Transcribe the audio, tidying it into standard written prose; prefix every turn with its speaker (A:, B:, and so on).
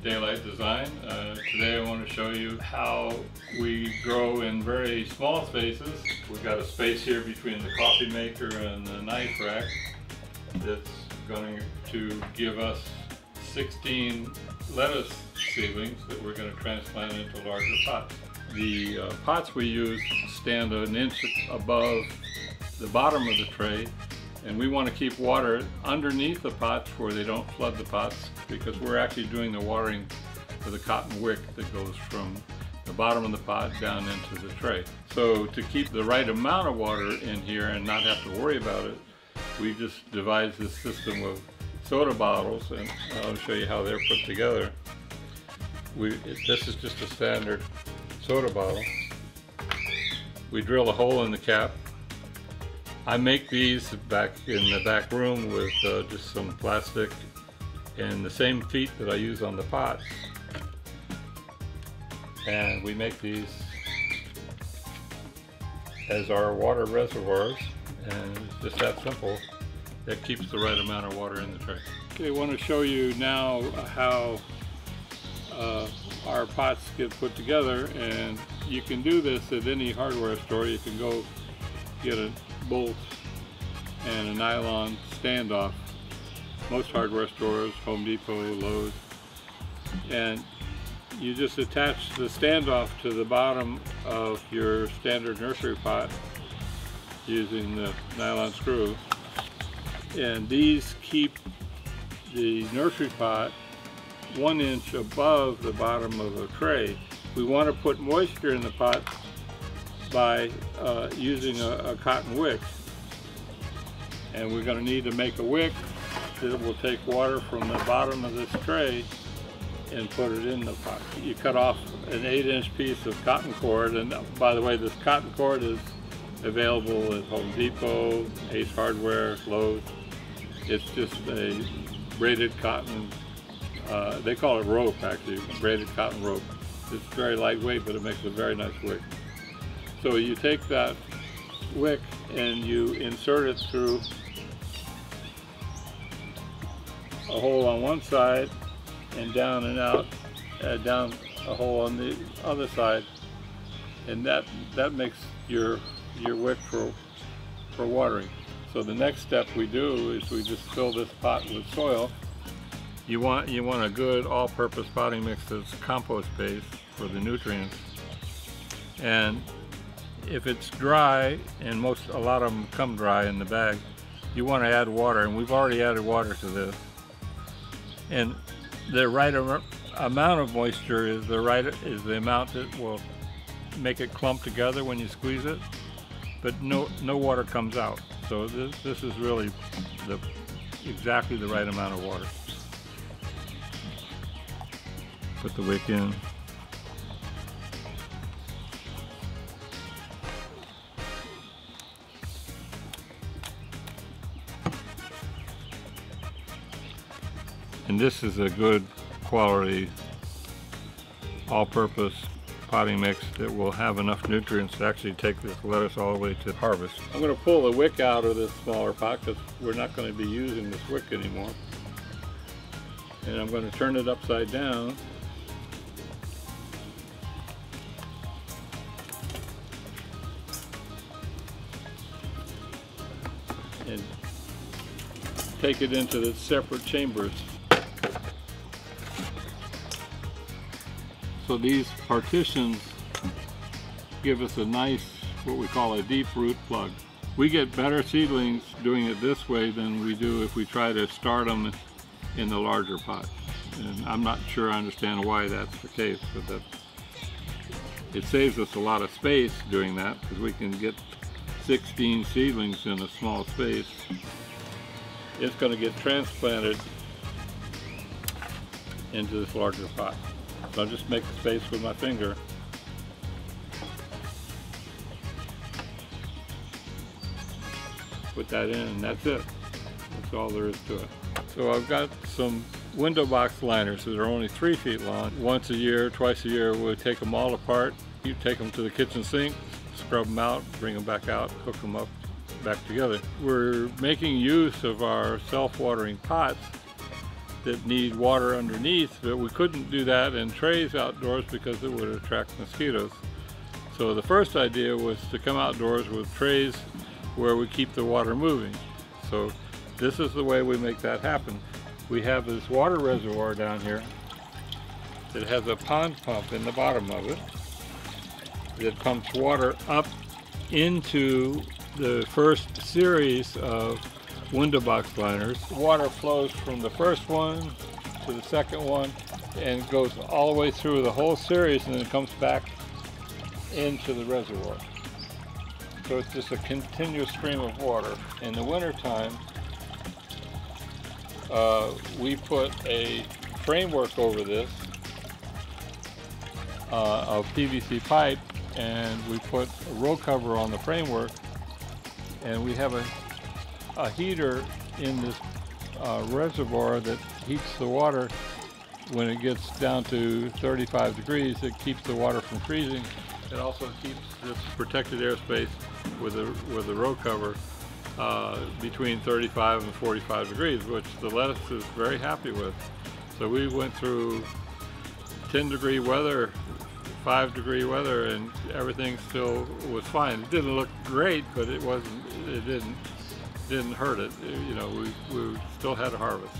A: Daylight Design. Today I want to show you how we grow in very small spaces. We've got a space here between the coffee maker and the knife rack that's going to give us 16 lettuce seedlings that we're going to transplant into larger pots. The pots we use stand an inch above the bottom of the tray, and we want to keep water underneath the pots where they don't flood the pots, because we're actually doing the watering for the cotton wick that goes from the bottom of the pot down into the tray. So to keep the right amount of water in here and not have to worry about it, we just devised this system of soda bottles, and I'll show you how they're put together. This is just a standard soda bottle. We drill a hole in the cap. I make these back in the back room with just some plastic and the same feet that I use on the pots. And we make these as our water reservoirs, and it's just that simple. That keeps the right amount of water in the tray. Okay, I want to show you now how our pots get put together, and you can do this at any hardware store. You can go get a bolt and a nylon standoff. Most hardware stores, Home Depot, Lowe's, and you just attach the standoff to the bottom of your standard nursery pot using the nylon screw, and these keep the nursery pot 1 inch above the bottom of the tray. We want to put moisture in the pot by using a cotton wick, and we're going to need to make a wick that will take water from the bottom of this tray and put it in the pot. You cut off an 8-inch piece of cotton cord, and by the way, this cotton cord is available at Home Depot, Ace Hardware, Lowe's. It's just a braided cotton, they call it rope actually, braided cotton rope. It's very lightweight, but it makes a very nice wick. So you take that wick and you insert it through a hole on one side and down and out, down a hole on the other side, and that makes your wick for watering. So the next step we do is we just fill this pot with soil. You want a good all-purpose potting mix that's compost-based for the nutrients. And if it's dry, and a lot of them come dry in the bag, you want to add water, and we've already added water to this. And the right amount of moisture is the amount that will make it clump together when you squeeze it, but no water comes out. So this is really exactly the right amount of water. Put the wick in. And this is a good quality all-purpose potting mix that will have enough nutrients to actually take this lettuce all the way to harvest. I'm going to pull the wick out of this smaller pot because we're not going to be using this wick anymore. And I'm going to turn it upside down. And take it into the separate chambers. So these partitions give us a nice, what we call a deep root plug. We get better seedlings doing it this way than we do if we try to start them in the larger pot. And I'm not sure I understand why that's the case, but it saves us a lot of space doing that, because we can get 16 seedlings in a small space. It's going to get transplanted into this larger pot. So I'll just make a space with my finger. Put that in, and that's it. That's all there is to it. So I've got some window box liners that are only 3 feet long. Once a year, twice a year, we'll take them all apart. You take them to the kitchen sink, scrub them out, bring them back out, hook them up back together. We're making use of our self-watering pots that need water underneath, but we couldn't do that in trays outdoors because it would attract mosquitoes. So the first idea was to come outdoors with trays where we keep the water moving. So this is the way we make that happen. We have this water reservoir down here that has a pond pump in the bottom of it that pumps water up into the first series of window box liners. Water flows from the first one to the second one and goes all the way through the whole series and then comes back into the reservoir. So it's just a continuous stream of water. In the winter time, we put a framework over this of PVC pipe, and we put a roll cover on the framework, and we have a heater in this reservoir that heats the water. When it gets down to 35 degrees, it keeps the water from freezing. It also keeps this protected airspace with a row cover between 35 and 45 degrees, which the lettuce is very happy with. So we went through 10-degree weather, 5-degree weather, and everything still was fine. It didn't look great, but it wasn't. It didn't hurt it. You know, we still had a harvest.